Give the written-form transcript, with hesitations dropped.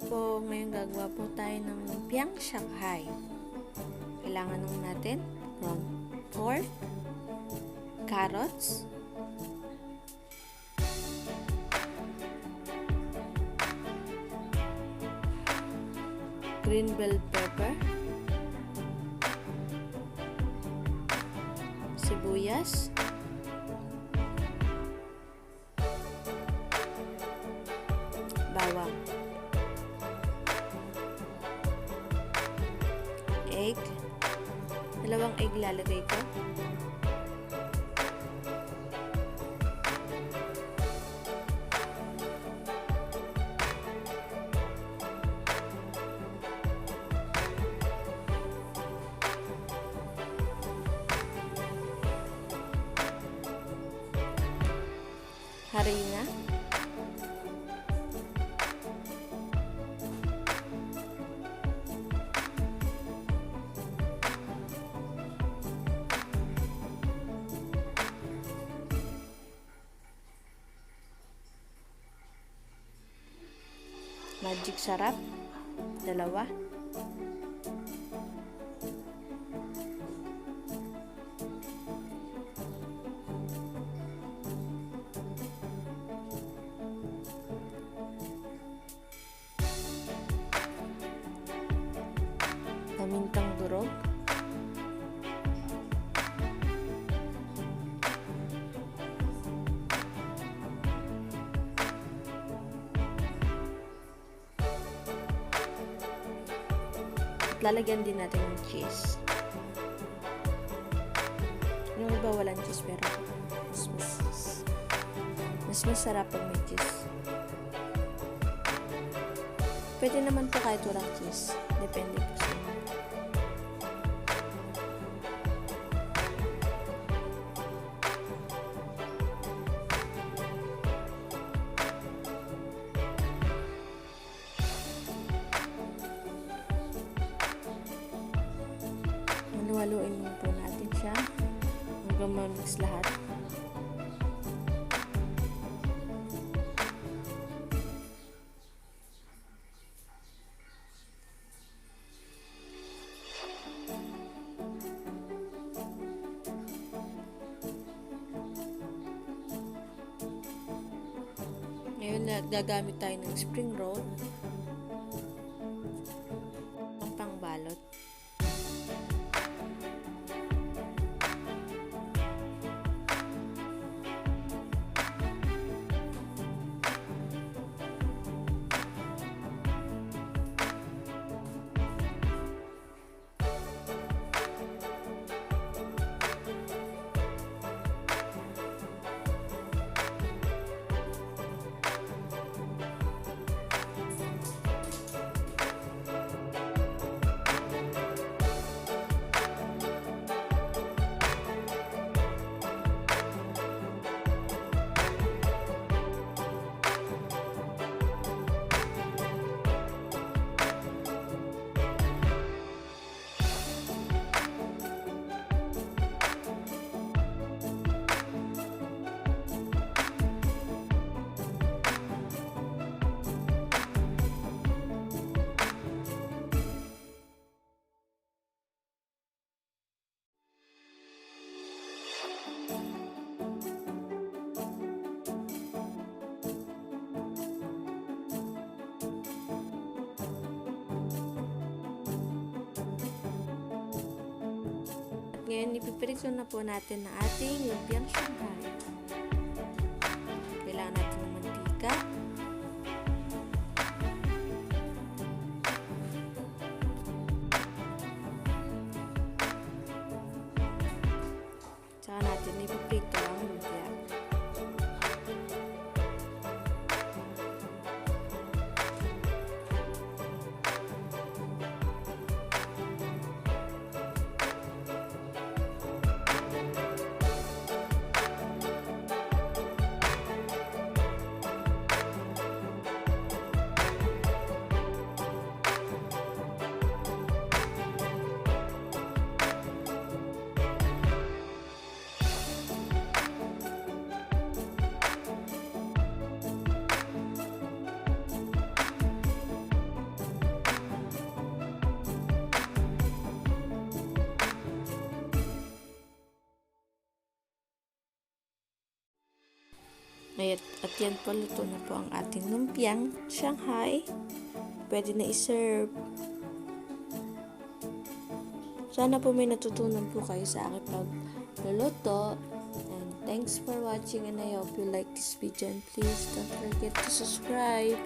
po, ngayon gagawa po tayo ng Lumpiang Shanghai. Kailangan lang natin ground pork, carrots, green bell pepper, sibuyas, bawang, egg, dalawang egg lalagay ko, harina, magic sarap, dalawa, pamintang durog, at lalagyan din natin ng cheese. Yung iba walang cheese pero mas masarap pag may cheese. Pwede naman po kahit walang cheese, depende po sa inyo. Haluin mo po natin siya hanggang ma-mix lahat. Ngayon gagamit tayo ng spring roll ang pangbalot. Ngayon, ipiprito na po natin ang ating lumpiang Shanghai. Kailangan natin ng mantika. Tsaka natin ipiprito ang lumpia. At yan po, luto na po ang ating lumpiang Shanghai. Pwede na iserve. Sana po may natutunan po kayo sa aking pagluluto. And thanks for watching, and I hope you like this video, and please don't forget to subscribe.